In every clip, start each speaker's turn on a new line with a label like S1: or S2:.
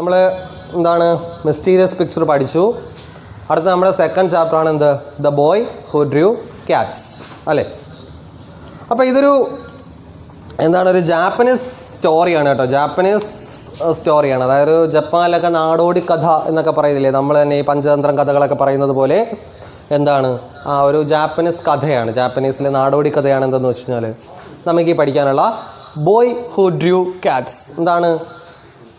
S1: നമ്മൾ എന്താണ് mysterious picture പഠിച്ചു. അടുത്ത നമ്മുടെ സെക്കൻഡ് ചാപ്റ്ററാണ് എന്ത്, the boy who Drew cats അല്ലേ. അപ്പോൾ ഇതൊരു എന്താണ് ഒരു ജാപ്പനീസ് സ്റ്റോറിയാണ് കേട്ടോ, ജാപ്പനീസ് സ്റ്റോറിയാണ്. അതായത് ജപ്പാനിലൊക്കെ നാടോടി കഥ എന്നൊക്കെ പറയുന്നില്ലേ, നമ്മൾ തന്നെ ഈ പഞ്ചതന്ത്രം കഥകളൊക്കെ പറയുന്നത് പോലെ എന്താണ് ആ ഒരു ജാപ്പനീസ് കഥയാണ്. ജാപ്പനീസിലെ നാടോടി കഥയാണ്. എന്തെന്ന് വെച്ച് കഴിഞ്ഞാൽ നമുക്ക് ഈ പഠിക്കാനുള്ള ബോയ് ഹു ഡ്രൂ ക്യാറ്റ്സ്, എന്താണ്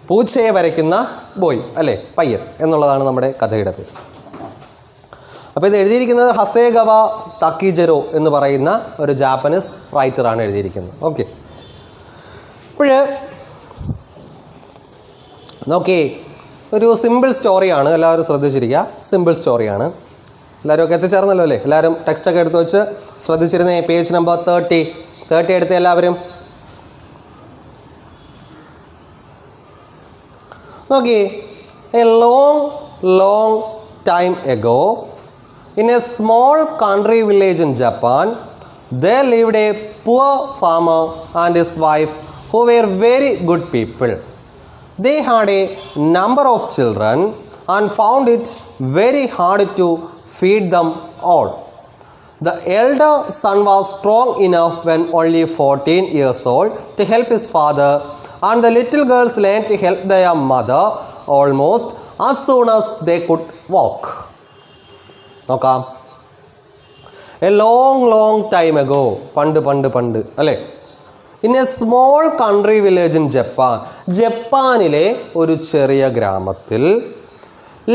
S1: പൂച്ചയെ വരയ്ക്കുന്ന ബോയ് അല്ലേ, പയ്യൻ എന്നുള്ളതാണ് നമ്മുടെ കഥയുടെ പേര്. അപ്പോൾ ഇത് എഴുതിയിരിക്കുന്നത് ഹസേഗവ തക്കിജെറോ എന്ന് പറയുന്ന ഒരു ജാപ്പനീസ് റൈറ്ററാണ് എഴുതിയിരിക്കുന്നത്. ഓക്കെ, ഇപ്പോഴ് നോക്കി ഒരു സിമ്പിൾ സ്റ്റോറിയാണ്, എല്ലാവരും ശ്രദ്ധിച്ചിരിക്കുക. സിമ്പിൾ സ്റ്റോറിയാണ്. എല്ലാവരും ഒക്കെ എത്തിച്ചേർന്നല്ലോ അല്ലേ? എല്ലാവരും ടെക്സ്റ്റൊക്കെ എടുത്ത് വെച്ച് ശ്രദ്ധിച്ചിരുന്നേ. പേജ് നമ്പർ 30 എടുത്ത് എല്ലാവരും നോക്കി. A long time ago in a small country village in Japan there lived a poor farmer and his wife who were very good people. They had a number of children and found it very hard to feed them all. The elder son was strong enough when only 14 years old to help his father, and the little girls learned to help their mother almost as soon as they could walk. നോക്കാം. A long time ago, പണ്ട് അല്ലേ, in A small country village in Japan, ജപ്പാനിലെ ഒരു ചെറിയ ഗ്രാമത്തിൽ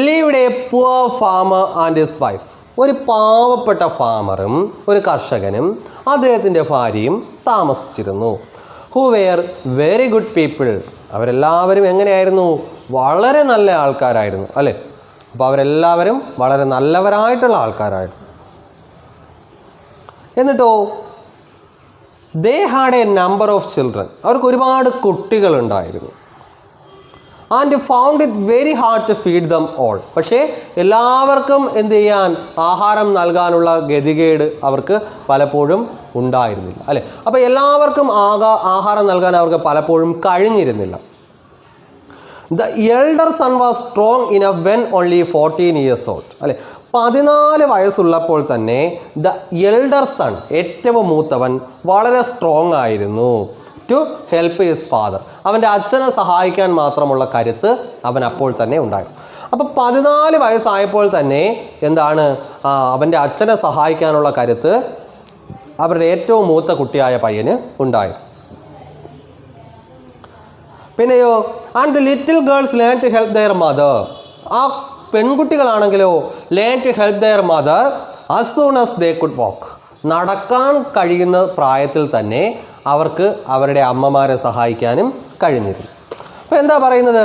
S1: lived a poor farmer and his wife, ഒരു പാവപ്പെട്ട ഫാമറും ഒരു കർഷകനും അദ്ദേഹത്തിൻ്റെ ഭാര്യയും താമസിച്ചിരുന്നു. who were very good people, അവരെല്ലാവരും എങ്ങനെയായിരുന്നു, വളരെ നല്ല ആൾക്കാരായിരുന്നു അല്ലേ. അപ്പോൾ അവരെല്ലാവരും വളരെ നല്ലവരായിട്ടുള്ള ആൾക്കാരായിരുന്നു. എന്നിട്ടോ they had a number of children, അവർക്ക് ഒരുപാട് കുട്ടികളുണ്ടായിരുന്നു. and found it very hard to feed them all, പക്ഷേ എല്ലാവർക്കും എന്ത് ചെയ്യാൻ, ആഹാരം നൽകാനുള്ള ഗതികേട് അവർക്ക് പലപ്പോഴും ഉണ്ടായിരുന്നില്ല അല്ലേ. അപ്പോൾ എല്ലാവർക്കും ആഹാരം നൽകാൻ അവർക്ക് പലപ്പോഴും കഴിഞ്ഞിരുന്നില്ല. The elder son was strong enough when only 14 years old അല്ലേ. 14 വയസ്സുള്ളപ്പോൾ തന്നെ ദ എൽഡർ സൺ, ഏറ്റവും മൂത്തവൻ, വളരെ സ്ട്രോങ് ആയിരുന്നു. ടു ഹെൽപ്പ് ഹിസ് ഫാദർ, അവൻ്റെ അച്ഛനെ സഹായിക്കാൻ മാത്രമുള്ള കരുത്ത് അവൻ അപ്പോൾ തന്നെ ഉണ്ടായിരുന്നു. അപ്പോൾ 14 വയസ്സായപ്പോൾ തന്നെ എന്താണ് അവൻ്റെ അച്ഛനെ സഹായിക്കാനുള്ള കരുത്ത് അവരുടെ ഏറ്റവും മൂത്ത കുട്ടിയായ പയ്യന് ഉണ്ടായിരുന്നു. പിന്നെയോ and the little girls learn to help their mother, ആ പെൺകുട്ടികളാണെങ്കിലോ learn to help their mother as soon as they could walk, നടക്കാൻ കഴിയുന്ന പ്രായത്തിൽ തന്നെ അവർക്ക് അവരുടെ അമ്മമാരെ സഹായിക്കാനും കഴിഞ്ഞിരുന്നു. അപ്പോൾ എന്താ പറയുന്നത്,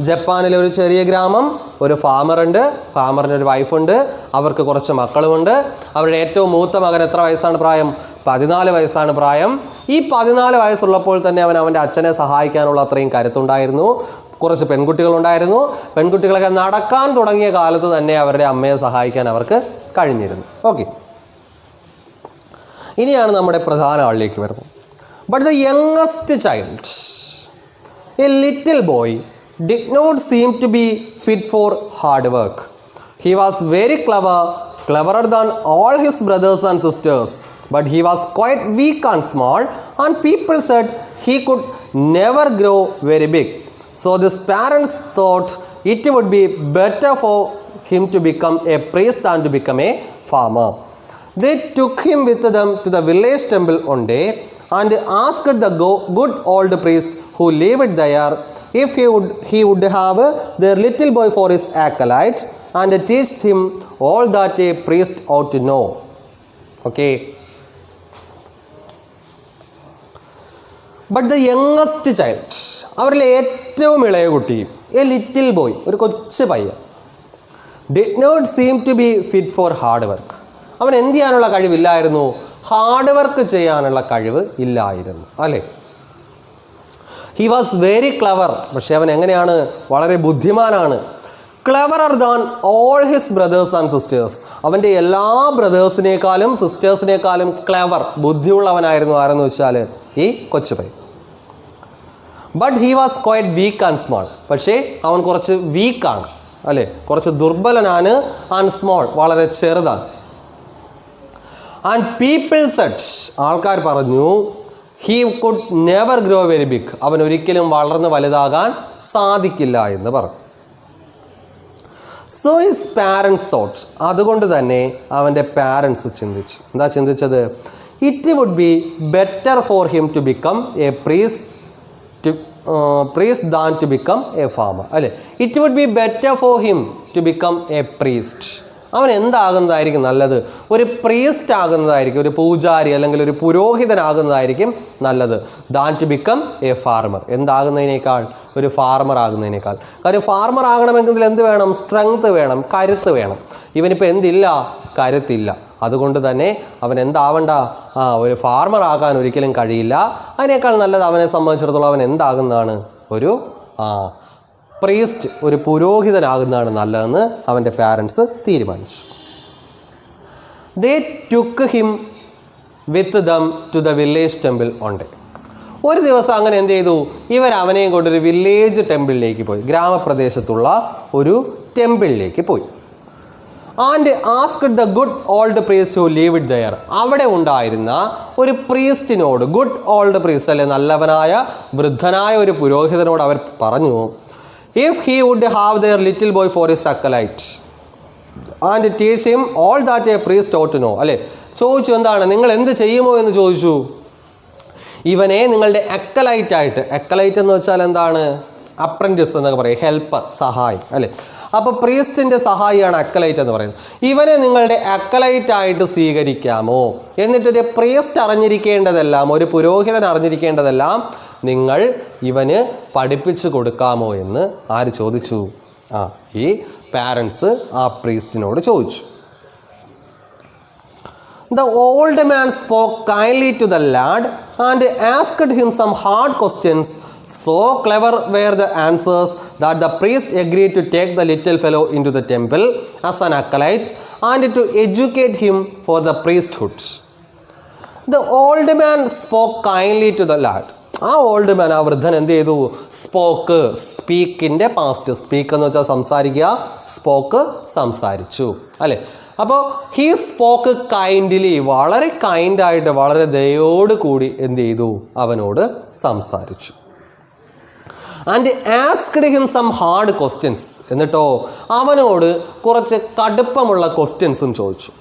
S1: ജപ്പാനിലെ ഒരു ചെറിയ ഗ്രാമം, ഒരു ഫാമറുണ്ട്, ഫാമറിന് ഒരു വൈഫുണ്ട്, അവർക്ക് കുറച്ച് മക്കളുമുണ്ട്. അവരുടെ ഏറ്റവും മൂത്ത മകൻ എത്ര വയസ്സാണ് പ്രായം, 14 വയസ്സാണ് പ്രായം. ഈ 14 വയസ്സുള്ളപ്പോൾ തന്നെ അവൻ്റെ അച്ഛനെ സഹായിക്കാനുള്ള അത്രയും കരുത്തുണ്ടായിരുന്നു. കുറച്ച് പെൺകുട്ടികളുണ്ടായിരുന്നു. പെൺകുട്ടികളൊക്കെ നടക്കാൻ തുടങ്ങിയ കാലത്ത് തന്നെ അവരുടെ അമ്മയെ സഹായിക്കാൻ അവർക്ക് കഴിഞ്ഞിരുന്നു. ഓക്കെ, ഇനിയാണ് നമ്മുടെ പ്രധാന ആളിലേക്ക് വരുന്നത്. But the youngest child, A little boy, did not seem to be fit for hard work. He was very cleverer than all his brothers and sisters, but he was quite weak and small, and people said he could never grow very big. So his parents thought it would be better for him to become a priest than to become a farmer. They took him with them to the village temple one day and asked the good old priest who lived there if he would have their little boy for his acolyte and teach him all that a priest ought to know. Okay. But the youngest child, അവരിലെ ഏറ്റവും ഇളയ കുട്ടി, A little boy, ഒരു കൊച്ചു പയ്യൻ, did not seem to be fit for hard work. അവൻ എന്ത് ചെയ്യാനുള്ള കഴിവില്ലായിരുന്നു, ഹാർഡ് വർക്ക് ചെയ്യാനുള്ള കഴിവ് ഇല്ലായിരുന്നു അല്ലേ. ഹി വാസ് വെരി ക്ലവർ, പക്ഷെ അവൻ എങ്ങനെയാണ്, വളരെ ബുദ്ധിമാനാണ്. Cleverer than all his brothers and sisters, അവൻ്റെ എല്ലാ ബ്രദേഴ്സിനേക്കാളും സിസ്റ്റേഴ്സിനേക്കാളും ക്ലവർ, ബുദ്ധിയുള്ളവനായിരുന്നു. ആരെന്ന് വെച്ചാൽ ഈ കൊച്ചു പയ്യൻ. But he was quite weak and small. പക്ഷേ അവൻ കുറച്ച് വീക്കാണ്, അല്ലേ, കുറച്ച് ദുർബലനാണ്. ആൻഡ് സ്മോൾ, വളരെ ചെറുതാണ്. ആൻഡ് പീപ്പിൾ സെഡ്, ആൾക്കാർ പറഞ്ഞു, he could never grow very big, അവൻ ഒരിക്കലും വളർന്ന് വലുതാകാൻ സാധിക്കില്ല എന്ന് പറഞ്ഞു. സോ ഹിസ് പാരൻസ് തോട്ട്സ്, അതുകൊണ്ട് തന്നെ അവൻ്റെ പാരൻസ് ചിന്തിച്ചു. എന്താ ചിന്തിച്ചത്? It would be better for him to become a priest than to become a farmer, അല്ലേ. It would be better for him to become a priest. അവൻ എന്താകുന്നതായിരിക്കും നല്ലത്? ഒരു പ്രീസ്റ്റ് ആകുന്നതായിരിക്കും, ഒരു പൂജാരി അല്ലെങ്കിൽ ഒരു പുരോഹിതനാകുന്നതായിരിക്കും നല്ലത്. Than to become a farmer, എന്താകുന്നതിനേക്കാൾ, ഒരു ഫാർമർ ആകുന്നതിനേക്കാൾ. കാര്യം ഫാർമർ ആകണമെങ്കിൽ എന്ത് വേണം? സ്ട്രെങ്ത് വേണം, കരുത്ത് വേണം. ഇവനിപ്പോൾ എന്തില്ല? കരുത്തില്ല. അതുകൊണ്ട് തന്നെ അവൻ എന്താവണ്ട? ഒരു ഫാർമർ ആകാൻ ഒരിക്കലും കഴിയില്ല. അതിനേക്കാൾ നല്ലത് അവനെ സംബന്ധിച്ചിടത്തോളം അവൻ എന്താകുന്നതാണ്? ഒരു പ്രീസ്റ്റ്, ഒരു പുരോഹിതനാകുന്നതാണ് നല്ലതെന്ന് അവൻ്റെ പാരൻസ് തീരുമാനിച്ചു. They took him with them to the village temple one day. ഒരു ദിവസം അങ്ങനെ എന്ത് ചെയ്തു? അവനെയും കൊണ്ടൊരു വില്ലേജ് ടെമ്പിളിലേക്ക് പോയി, ഗ്രാമപ്രദേശത്തുള്ള ഒരു ടെമ്പിളിലേക്ക് പോയി. And asked the good old priest who lived there. അവിടെ ഉണ്ടായിരുന്ന ഒരു പ്രീസ്റ്റിനോട്, ഗുഡ് ഓൾഡ് പ്രീസ്റ്റ്, അല്ലെ, നല്ലവനായ വൃദ്ധനായ ഒരു പുരോഹിതനോട് അവർ പറഞ്ഞു, if he would have their little boy for his acolyte and teach him all that a priest ought to know. അല്ലേ, ചോദിച്ചു, എന്താണ്, നിങ്ങൾ എന്ത് ചെയ്യുമോ എന്ന് ചോദിച്ചു. ഇവനെ നിങ്ങളുടെ അക്കലൈറ്റായിട്ട്, അക്കലൈറ്റ് എന്ന് വെച്ചാൽ എന്താണ്? അപ്രൻറ്റിസ് എന്നൊക്കെ പറയും, ഹെൽപ്പർ, സഹായം, അല്ലേ. അപ്പോൾ പ്രീസ്റ്റിൻ്റെ സഹായിയാണ് അക്കലൈറ്റ് എന്ന് പറയുന്നത്. ഇവനെ നിങ്ങളുടെ അക്കലൈറ്റായിട്ട് സ്വീകരിക്കാമോ? എന്നിട്ടൊരു പ്രീസ്റ്റ് അറിഞ്ഞിരിക്കേണ്ടതെല്ലാം, ഒരു പുരോഹിതൻ അറിഞ്ഞിരിക്കേണ്ടതെല്ലാം നിങ്ങൾ ഇവന് പഠിപ്പിച്ചു കൊടുക്കാമോ എന്ന് ആര് ചോദിച്ചു? ഈ പാരൻസ് ആ പ്രീസ്റ്റിനോട് ചോദിച്ചു. The old man spoke kindly to the lad and asked him some hard questions. So clever were the answers that the priest agreed to take the little fellow into the temple as an acolyte and to educate him for the priesthood. The old man spoke kindly to the lad. ആ old man, ആ വൃദ്ധൻ എന്ത് ചെയ്തു? Spoke, സ്പീക്കിൻ്റെ past. Speak എന്ന് വെച്ചാൽ സംസാരിക്കുക, spoke സംസാരിച്ചു, അല്ലേ. അപ്പോൾ ഹീ സ്പോക്ക് കൈൻഡ്ലി, വളരെ കൈൻഡായിട്ട്, വളരെ ദയോട് കൂടി എന്ത് ചെയ്തു? അവനോട് സംസാരിച്ചു. And asked him some hard questions. എന്നിട്ടോ അവനോട് കുറച്ച് കടുപ്പമുള്ള ക്വസ്റ്റ്യൻസും ചോദിച്ചു.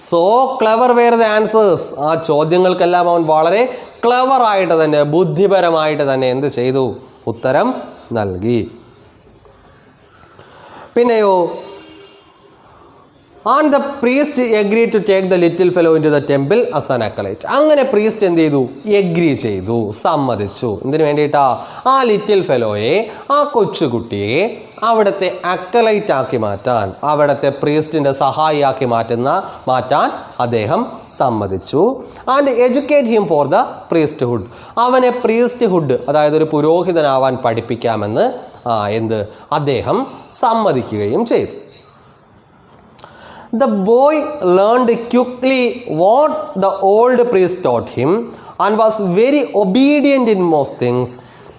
S1: So clever were the answers. ആ ചോദ്യങ്ങൾക്കെല്ലാം അവൻ വളരെ ക്ലെവറായിട്ട് തന്നെ, ബുദ്ധിപരമായിട്ട് തന്നെ എന്ത് ചെയ്തു? ഉത്തരം നൽകി. പിന്നെയോ, and the priest agree to take the little fellow in to the temple as an acolyte. അങ്ങനെ പ്രീസ്റ്റ് എന്ത് ചെയ്തു? എഗ്രി ചെയ്തു, സമ്മതിച്ചു. എന്തിനു വേണ്ടിയിട്ടാ? ആ ലിറ്റിൽ ഫെലോയെ, ആ കൊച്ചുകുട്ടിയെ അവിടുത്തെ അക്കലൈറ്റ് ആക്കി മാറ്റാൻ, അവിടുത്തെ പ്രീസ്റ്റിൻ്റെ സഹായിയാക്കി മാറ്റാൻ അദ്ദേഹം സമ്മതിച്ചു. And educate him for the priesthood. അവനെ പ്രീസ്റ്റ്ഹുഡ്, അതായത് ഒരു പുരോഹിതനാവാൻ പഠിപ്പിക്കാമെന്ന് അദ്ദേഹം സമ്മതിക്കുകയും ചെയ്തു. The boy learned quickly what the old priest taught him and was very obedient in most things.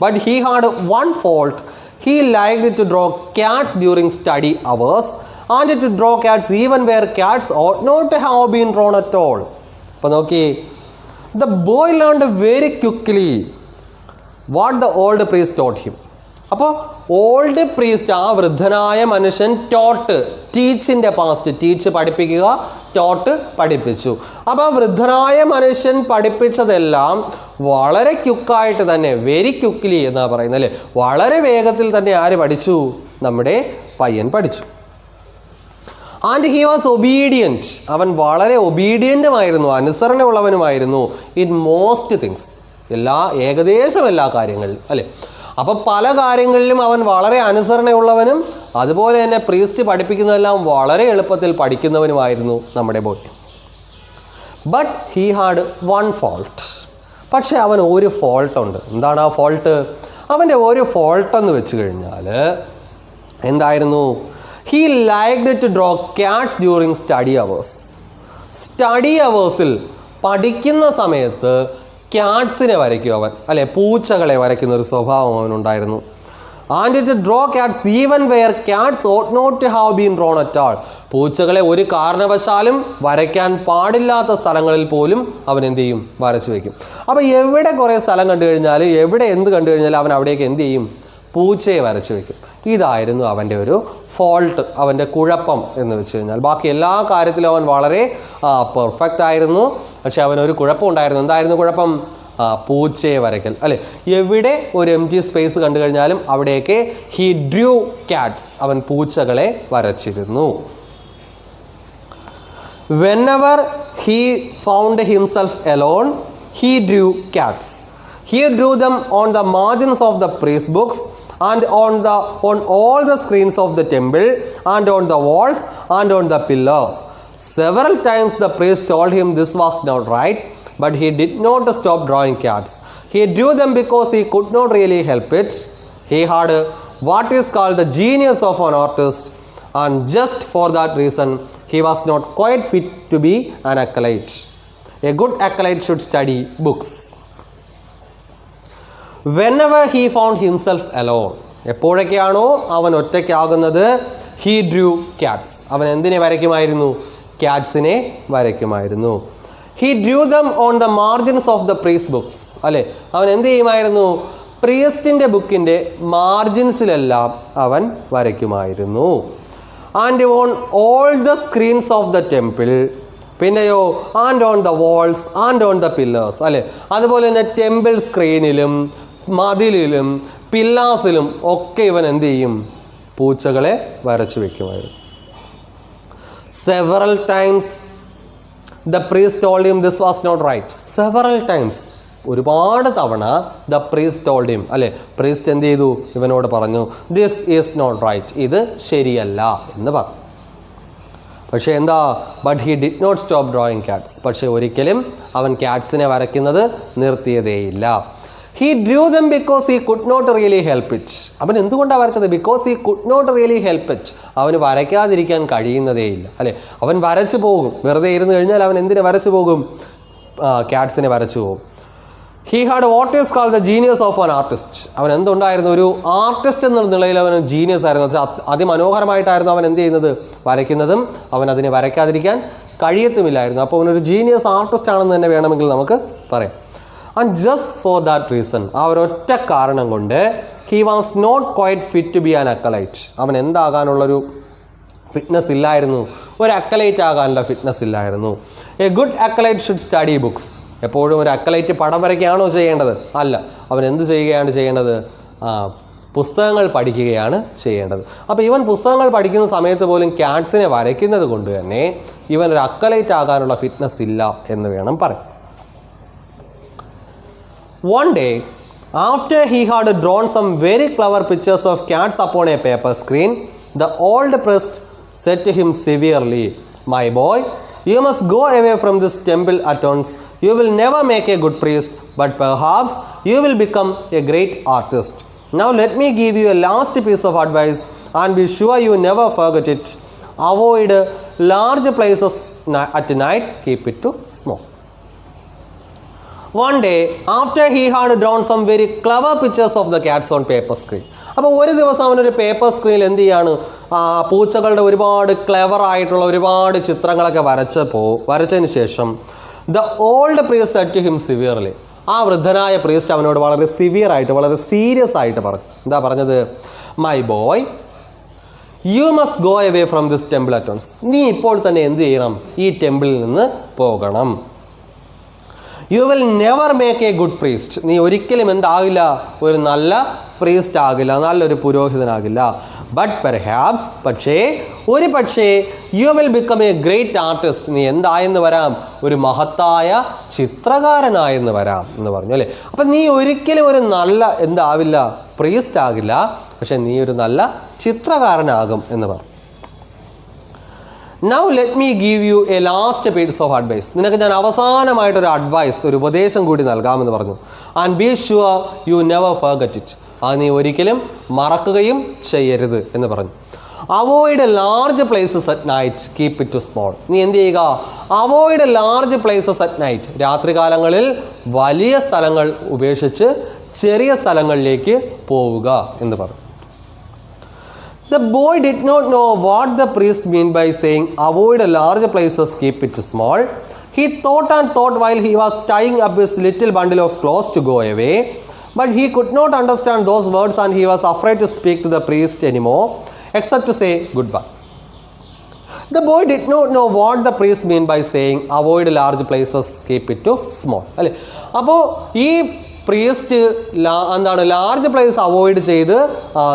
S1: But he had one fault. He liked to draw cats during study hours and to draw cats even where cats ought not to have been drawn at all. അപ്പോൾ നോക്കി, the boy learned very quickly what the old priest taught him. അപ്പോൾ old priest, ആ വൃദ്ധനായ മനുഷ്യൻ, taught, ടീച്ചിൻ്റെ past, teach പഠിപ്പിക്കുക, taught പഠിപ്പിച്ചു. അപ്പോൾ ആ വൃദ്ധനായ മനുഷ്യൻ പഠിപ്പിച്ചതെല്ലാം വളരെ ക്യുക്കായിട്ട് തന്നെ, വെരി ക്യുക്ക്ലി എന്നാണ് പറയുന്നത്, അല്ലേ, വളരെ വേഗത്തിൽ തന്നെ ആര് പഠിച്ചു? നമ്മുടെ പയ്യൻ പഠിച്ചു. And he was obedient. അവൻ വളരെ ഒബീഡിയൻറ്റുമായിരുന്നു, അനുസരണയുള്ളവനുമായിരുന്നു. ഇൻ മോസ്റ്റ് തിങ്സ്, ഏകദേശം എല്ലാ കാര്യങ്ങളിലും, അല്ലേ. അപ്പോൾ പല കാര്യങ്ങളിലും അവൻ വളരെ അനുസരണയുള്ളവനും അതുപോലെ തന്നെ പ്രീസ്റ്റ് പഠിപ്പിക്കുന്നതെല്ലാം വളരെ എളുപ്പത്തിൽ പഠിക്കുന്നവനുമായിരുന്നു നമ്മുടെ boy. But he had one fault. പക്ഷേ അവന് ഒരു ഫോൾട്ടുണ്ട്. എന്താണ് ആ ഫോൾട്ട്? അവൻ്റെ ഒരു ഫോൾട്ടെന്ന് വെച്ച് കഴിഞ്ഞാൽ എന്തായിരുന്നു? He liked to draw cats during study hours. Study അവേഴ്സിൽ, പഠിക്കുന്ന സമയത്ത് ക്യാറ്റ്സിനെ വരയ്ക്കും അവൻ, അല്ലെ, പൂച്ചകളെ വരയ്ക്കുന്ന ഒരു സ്വഭാവം അവനുണ്ടായിരുന്നു. And to draw cats even where cats ought not to have been drawn at all. പൂച്ചകളെ ഒരു കാരണവശാലും വരയ്ക്കാൻ പാടില്ലാത്ത സ്ഥലങ്ങളിൽ പോലും അവൻ എന്ത് ചെയ്യും, വരച്ചു വയ്ക്കും. അപ്പോൾ എവിടെ കുറേ സ്ഥലം കണ്ടു കഴിഞ്ഞാൽ, എവിടെ എന്ത് കണ്ടു കഴിഞ്ഞാൽ അവൻ അവിടേക്ക് എന്ത് ചെയ്യും, പൂച്ചയെ വരച്ചു വയ്ക്കും. ഇതായിരുന്നു അവൻ്റെ ഒരു ഫോൾട്ട്, അവൻ്റെ കുഴപ്പം എന്ന് വെച്ച് കഴിഞ്ഞാൽ. ബാക്കി എല്ലാ കാര്യത്തിലും അവൻ വളരെ പെർഫെക്റ്റ് ആയിരുന്നു. പക്ഷെ അവനൊരു കുഴപ്പമുണ്ടായിരുന്നു. എന്തായിരുന്നു കുഴപ്പം? പൂച്ചയെ വരയ്ക്കൽ, അല്ലെ. എവിടെ ഒരു എം ടി സ്പേസ് കണ്ടു കഴിഞ്ഞാലും അവിടെയൊക്കെ ഹി ഡ്രൂ ക്യാറ്റ്സ്, അവൻ പൂച്ചകളെ വരച്ചിരുന്നു. Whenever he found himself alone, he drew cats. He drew them on the margins of the priest books and on all the screens of the temple and on the walls and on the pillars. Several times the priest told him this was not right, but he did not stop drawing cats. He drew them because he could not really help it. He had what is called the genius of an artist, and just for that reason he was not quite fit to be an acolyte. A good acolyte should study books. Whenever he found himself alone, എപ്പോഴൊക്കെയാണോ അവൻ ഒറ്റയ്ക്കാകുന്നത്, he drew cats. അവൻ എന്തിനെ വരയ്ക്കുമായിരുന്നു? ക്യാറ്റ്സിനെ വരയ്ക്കുമായിരുന്നു. He drew them on the margins of the priest books. അല്ലേ, അവൻ എന്ത് ചെയ്യുമായിരുന്നു? പ്രിയസ്റ്റിൻ്റെ ബുക്കിൻ്റെ മാർജിൻസിലെല്ലാം അവൻ വരയ്ക്കുമായിരുന്നു. And on all the screens of the temple, പിന്നെയോ and on the walls and on the pillars, അല്ലേ. അതുപോലെ തന്നെ ടെമ്പിൾ സ്ക്രീനിലും മതിലിലും പില്ലാസിലും ഒക്കെ ഇവൻ എന്ത് ചെയ്യും? പൂച്ചകളെ വരച്ചു വയ്ക്കുമായിരുന്നു. Several times the priest told him this was not right. Several times, ഒരുപാട് തവണ the priest told him, അല്ലെ, പ്രീസ്റ്റ് എന്ത് ചെയ്തു? ഇവനോട് പറഞ്ഞു, this is not right, ഇത് ശരിയല്ല എന്ന് പറഞ്ഞു. പക്ഷേ എന്താ? But he did not stop drawing cats. പക്ഷേ ഒരിക്കലും അവൻ ക്യാറ്റ്സിനെ വരയ്ക്കുന്നത് നിർത്തിയതേയില്ല. He drew them because he could not really help it. അവൻ എന്തുകൊണ്ടാണ് വരച്ചത്? Because he could not really help it. അവന് വരയ്ക്കാതിരിക്കാൻ കഴിയുന്നതേയില്ല, അല്ലേ. അവൻ വരച്ചു പോകും. വെറുതെ ഇരുന്ന് കഴിഞ്ഞാൽ അവൻ എന്തിനെ വരച്ചു പോകും? ക്യാറ്റ്സിനെ വരച്ചു പോകും. He had what is called the genius of an artist. അവൻ എന്തുണ്ടായിരുന്നു? ഒരു ആർട്ടിസ്റ്റ് എന്ന നിലയിൽ അവൻ ജീനിയസ് ആയിരുന്നു. അതിമനോഹരമായിട്ടായിരുന്നു അവൻ എന്ത് ചെയ്യുന്നത്? വരയ്ക്കുന്നതും. അവൻ അതിനെ വരയ്ക്കാതിരിക്കാൻ കഴിയത്തുമില്ലായിരുന്നു. അപ്പോൾ അവനൊരു ജീനിയസ് ആർട്ടിസ്റ്റ് ആണെന്ന് തന്നെ വേണമെങ്കിൽ നമുക്ക് പറയാം. And just for that reason, ആ ഒരൊറ്റ കാരണം കൊണ്ട് he was not quite fit to be an acolyte. അവൻ എന്താകാനുള്ളൊരു ഫിറ്റ്നസ് ഇല്ലായിരുന്നു, ഒരു അക്കലൈറ്റ് ആകാനുള്ള ഫിറ്റ്നസ് ഇല്ലായിരുന്നു. A good acolyte should study books. എപ്പോഴും ഒരു അക്കലൈറ്റ് പടം വരയ്ക്കുകയാണോ ചെയ്യേണ്ടത്? അല്ല. അവൻ എന്ത് ചെയ്യുകയാണ് ചെയ്യേണ്ടത്? പുസ്തകങ്ങൾ പഠിക്കുകയാണ് ചെയ്യേണ്ടത്. അപ്പോൾ ഇവൻ പുസ്തകങ്ങൾ പഠിക്കുന്ന സമയത്ത് പോലും ക്യാറ്റ്സിനെ വരയ്ക്കുന്നത് കൊണ്ട് തന്നെ ഇവൻ ഒരു അക്കലൈറ്റ് ആകാനുള്ള ഫിറ്റ്നസ് ഇല്ല എന്ന് വേണം പറയാൻ. One day, after he had drawn some very clever pictures of cats upon a paper screen, the old priest said to him severely, "My boy, you must go away from this temple at once. You will never make a good priest, but perhaps you will become a great artist. Now let me give you a last piece of advice, and be sure you never forget it. Avoid large places at night, keep it to small." One day, after he had drawn some very clever pictures of the cats on paper screen. അപ്പോൾ ഒരു ദിവസം അവനൊരു paper സ്ക്രീനിൽ എന്ത് ചെയ്യാണ്? പൂച്ചകളുടെ ഒരുപാട് clever ആയിട്ടുള്ള ഒരുപാട് ചിത്രങ്ങളൊക്കെ വരച്ചതിന് ശേഷം the old priest said to him severely. ആ വൃദ്ധനായ പ്രീസ്റ്റ് അവനോട് വളരെ സിവിയർ ആയിട്ട്, വളരെ സീരിയസ് ആയിട്ട് പറഞ്ഞു. എന്താ പറഞ്ഞത്? My boy, you must go away from this temple at once. നീ ഇപ്പോൾ തന്നെ എന്ത് ചെയ്യണം? ഈ ടെമ്പിളിൽ നിന്ന് പോകണം. You will never make a good priest. നീ ഒരിക്കലും എന്താകില്ല? ഒരു നല്ല പ്രീസ്റ്റ് ആകില്ല, നല്ലൊരു പുരോഹിതനാകില്ല. ബട്ട് പെർഹാപ്സ്, പക്ഷേ you will become a great artist. നീ എന്തായെന്ന് വരാം? ഒരു മഹത്തായ ചിത്രകാരനായെന്ന് വരാം എന്ന് പറഞ്ഞു, അല്ലേ. അപ്പം നീ ഒരിക്കലും ഒരു നല്ല എന്താവില്ല? പ്രീസ്റ്റ് ആകില്ല, പക്ഷെ നീ ഒരു നല്ല ചിത്രകാരനാകും എന്ന് പറഞ്ഞു. Now let me give you a last piece of advice. നിനക്ക് ഞാൻ അവസാനമായിട്ടൊരു അഡ്വൈസ്, ഒരു ഉപദേശം കൂടി നൽകാമെന്ന് പറഞ്ഞു. And B sure you never forget it. അത് നീ ഒരിക്കലും മറക്കുകയും ചെയ്യരുത് എന്ന് പറഞ്ഞു. Avoid large places at night, keep it small. നീ എന്ത് ചെയ്യുക? Avoid large places at night. രാത്രി കാലങ്ങളിൽ വലിയ സ്ഥലങ്ങൾ ഉപേക്ഷിച്ച് ചെറിയ സ്ഥലങ്ങളിലേക്ക് പോവുക എന്ന് പറഞ്ഞു. The boy did not know what the priest meant by saying avoid large places, keep it small. He thought and thought while he was tying up his little bundle of clothes to go away, but he could not understand those words and he was afraid to speak to the priest anymore except to say goodbye. The boy did not know what the priest meant by saying avoid large places, keep it small. അല്ലേ? അപ്പോൾ ഈ priest എന്താണ് large place avoid ചെയ്ത്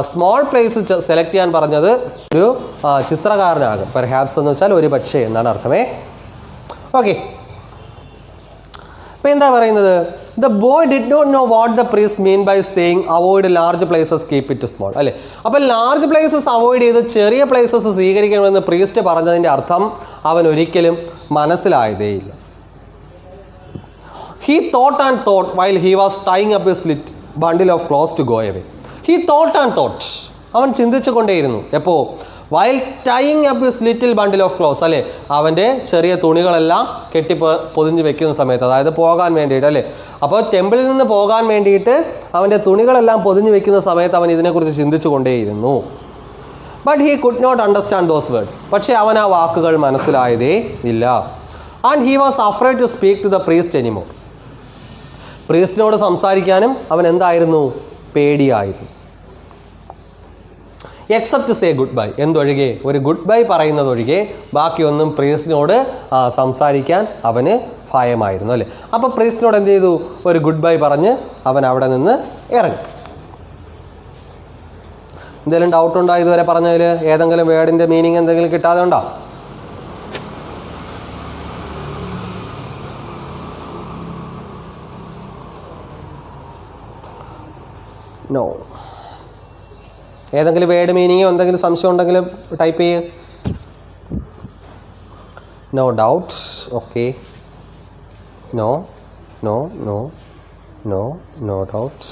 S1: small place select ചെയ്യാൻ പറഞ്ഞത് ഒരു ചിത്രകാരനാകും. Perhaps എന്ന് വെച്ചാൽ ഒരു പക്ഷേ എന്നാണ് അർത്ഥമേ. ഓക്കെ, അപ്പോൾ എന്താ പറയുന്നത്? The boy did not know what the priest meant by saying avoid large places, keep it small. അല്ലേ? അപ്പോൾ ലാർജ് പ്ലേസസ് അവോയ്ഡ് ചെയ്ത് ചെറിയ പ്ലേസസ് സ്വീകരിക്കണമെന്ന് പ്രീസ്റ്റ് പറഞ്ഞതിൻ്റെ അർത്ഥം അവൻ ഒരിക്കലും മനസ്സിലായതേയില്ല. He thought and thought while he was tying up his bundle of clothes to go away. He thought and thought. അവൻ ചിന്തിച്ചു കൊണ്ടേയിരുന്നു. എപ്പോൾ? while tying up his little bundle of clothes. അല്ലേ? അവൻ്റെ ചെറിയ തുണികളെല്ലാം പൊതിഞ്ഞ് വെക്കുന്ന സമയത്ത്, അതായത് പോകാൻ വേണ്ടിയിട്ട്. അല്ലേ? അപ്പോൾ ടെമ്പിളിൽ നിന്ന് പോകാൻ വേണ്ടിയിട്ട് അവൻ്റെ തുണികളെല്ലാം പൊതിഞ്ഞ് വെക്കുന്ന സമയത്ത് അവൻ ഇതിനെക്കുറിച്ച് ചിന്തിച്ചു കൊണ്ടേയിരുന്നു. But he could not understand those words. പക്ഷേ അവൻ ആ വാക്കുകൾ മനസ്സിലായതേ ഇല്ല. And he was afraid to speak to the priest anymore. പ്രീസ്റ്റിനോട് സംസാരിക്കാനും അവൻ എന്തായിരുന്നു? പേടിയായിരുന്നു. എക്സെപ്റ്റ് സേ ഗുഡ് ബൈ എന്തൊഴികെ, ഒരു ഗുഡ് ബൈ പറയുന്നതൊഴികെ ബാക്കിയൊന്നും പ്രീസ്റ്റിനോട് സംസാരിക്കാൻ അവന് ഭയമായിരുന്നു. അല്ലേ? അപ്പോൾ പ്രീസ്റ്റിനോട് എന്ത് ചെയ്തു? ഒരു ഗുഡ് ബൈ പറഞ്ഞ് അവൻ അവിടെ നിന്ന് ഇറങ്ങി. എന്തെങ്കിലും ഡൗട്ട് ഉണ്ടോ ഇതുവരെ പറഞ്ഞതിൽ? ഏതെങ്കിലും വേർഡിൻ്റെ മീനിങ് എന്തെങ്കിലും കിട്ടാതെ ഉണ്ടോ? നോ. ഏതെങ്കിലും വേർഡ് മീനിങ്ങോ എന്തെങ്കിലും സംശയം ഉണ്ടെങ്കിൽ ടൈപ്പ് ചെയ്യ്. No doubt. Okay. No no no no no doubt.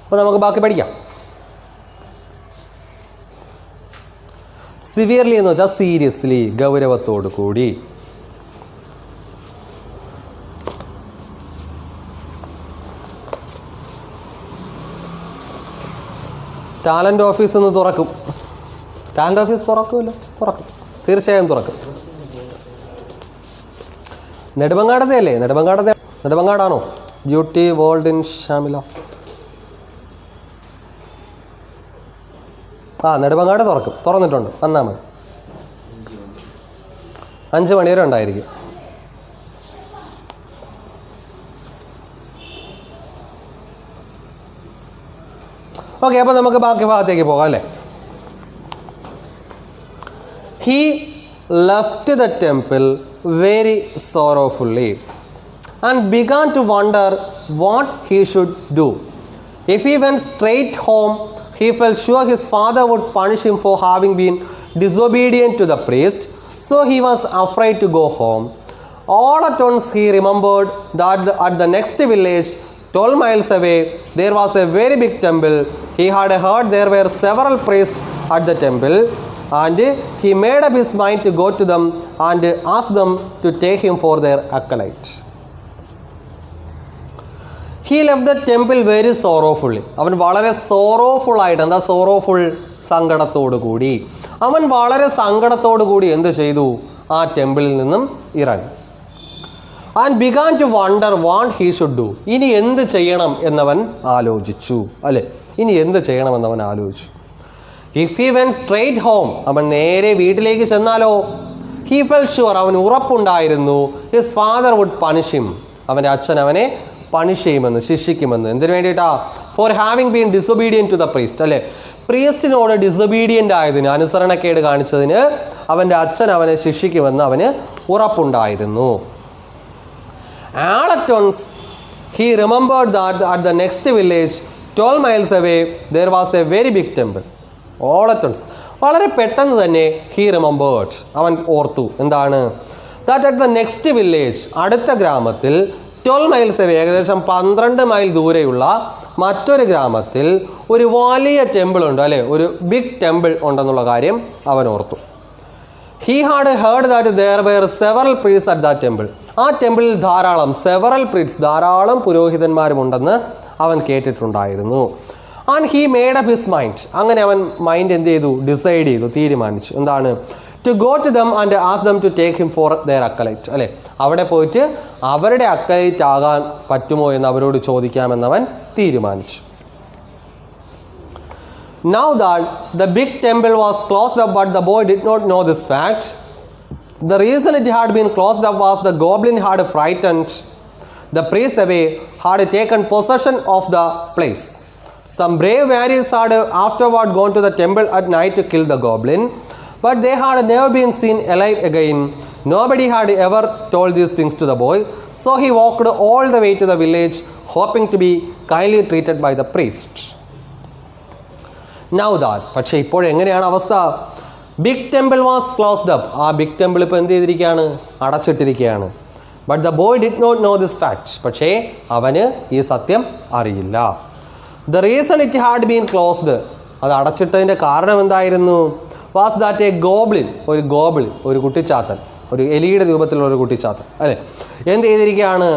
S1: അപ്പോൾ നമുക്ക് ബാക്കി പഠിക്കാം. സിവിയർലി എന്ന് വെച്ചാൽ സീരിയസ്ലി, ഗൗരവത്തോടു കൂടി. ടാലൻ്റ് ഓഫീസ് ഒന്ന് തുറക്കും. ടാലൻ്റ് ഓഫീസ് തുറക്കുമല്ലോ? തുറക്കും, തീർച്ചയായും തുറക്കും. നെടുമങ്ങാടത്തെ അല്ലേ? നെടുമങ്ങാടാണോ? Beauty world in Shamila. Nedumangad തുറക്കും. തുറന്നിട്ടുണ്ട്, വന്നാൽ മതി. 5 മണി വരെ ഉണ്ടായിരിക്കും. ഓക്കെ, അപ്പോൾ നമുക്ക് ബാക്കി ഭാഗത്തേക്ക് പോകാം. അല്ലേ? He left the temple very sorrowfully and began to wonder what he should do. If he went straight home he felt sure his father would punish him for having been disobedient to the priest, so he was afraid to go home. All at once he remembered that at the next village 12 miles away there was a very big temple. He had heard there were several priests at the temple, and he made up his mind to go to them and ask them to take him for their acolyte. He left the temple very sorrowfully. അവൻ വളരെ sorrowful ആയിട്ട്, എന്താ sorrowful? സങ്കടത്തോടു കൂടി. അവൻ വളരെ സങ്കടത്തോടു കൂടി എന്ത് ചെയ്തു? ആ ടെമ്പിളിൽ നിന്നും ഇറങ്ങി. And began to wonder what he should do. ഇനി എന്ത് ചെയ്യണം എന്നവൻ ആലോചിച്ചു. അല്ലേ? ഇനി എന്ത് ചെയ്യണമെന്നവൻ ആലോചിച്ചു. If he went straight home, അവൻ നേരെ വീട്ടിലേക്ക് ചെന്നാലോ? ഹി ഫെൽറ്റ് ഷുവർ, അവൻ ഉറപ്പുണ്ടായിരുന്നു, his father would punish him, അവൻ്റെ അച്ഛൻ അവനെ പണിഷ് ചെയ്യുമെന്ന്, ശിക്ഷിക്കുമെന്ന്. എന്തിനു വേണ്ടിയിട്ടാ? For having been disobedient to the priest. അല്ലേ? പ്രീസ്റ്റിനോട് ഡിസൊബീഡിയൻ്റ് ആയതിന്, അനുസരണക്കേട് കാണിച്ചതിന് അവൻ്റെ അച്ഛൻ അവനെ ശിക്ഷിക്കുമെന്ന് അവന് ഉറപ്പുണ്ടായിരുന്നു. All at once he remembered that at the next village 12 miles away there was a very big temple. All at once, വളരെ പെട്ടെന്ന് തന്നെ he remembered, അവൻ ഓർത്തു. എന്താണ്? that at the next village, അടുത്ത ഗ്രാമത്തിൽ 12 miles away, ഏകദേശം 12 മൈൽ ദൂരെയുള്ള മറ്റൊരു ഗ്രാമത്തിൽ ഒരു വലിയ ടെമ്പിൾ ഉണ്ട്, അല്ലേ, ഒരു ബിഗ് ടെമ്പിൾ ഉണ്ടെന്നുള്ള കാര്യം അവൻ ഓർത്തു. He had heard that there were several priests at that temple. ആ ടെമ്പിളിൽ സെവറൽ priests, ധാരാളം പുരോഹിതന്മാരും ഉണ്ടെന്ന് അവൻ കേട്ടിട്ടുണ്ടായിരുന്നു. And he made up his mind, അങ്ങനെ അവൻ മൈൻഡ് എന്ത് ചെയ്തു, ഡിസൈഡ് ചെയ്തു, തീരുമാനിച്ചു. എന്താണ്? To go to them and ask them to take him for their acolyte, അല്ലേ, അവിടെ പോയിട്ട് അവരുടെ അക്കലൈറ്റ് ആകാൻ പറ്റുമോ എന്ന് അവരോട് ചോദിക്കാമെന്നവൻ തീരുമാനിച്ചു. Now that the big temple was closed up, but the boy did not know this fact. The reason it had been closed up was the goblin had frightened the priests away, had taken possession of the place. Some brave warriors had afterward gone to the temple at night to kill the goblin, but they had never been seen alive again. Nobody had ever told these things to the boy, so he walked all the way to the village, hoping to be kindly treated by the priest. Now that, പക്ഷേ ഇപ്പോൾ എങ്ങനെയാണ് അവസ്ഥ? Big temple was closed up, ആ big temple ഇപ്പോൾ എന്ത് ചെയ്തിരിക്കുകയാണ്, അടച്ചിട്ടിരിക്കുകയാണ്. But the boy did not know this fact, പക്ഷേ അവന് ഈ സത്യം അറിയില്ല. The reason it had been closed, അത് അടച്ചിട്ടതിൻ്റെ കാരണം എന്തായിരുന്നു? വാസ് ദാറ്റ് എ ഗോബ്ലിൻ, ഒരു കുട്ടിച്ചാത്തൻ, ഒരു എലിയുടെ രൂപത്തിലുള്ള ഒരു കുട്ടിച്ചാത്തൻ, അല്ലേ, എന്ത് ചെയ്തിരിക്കുകയാണ്?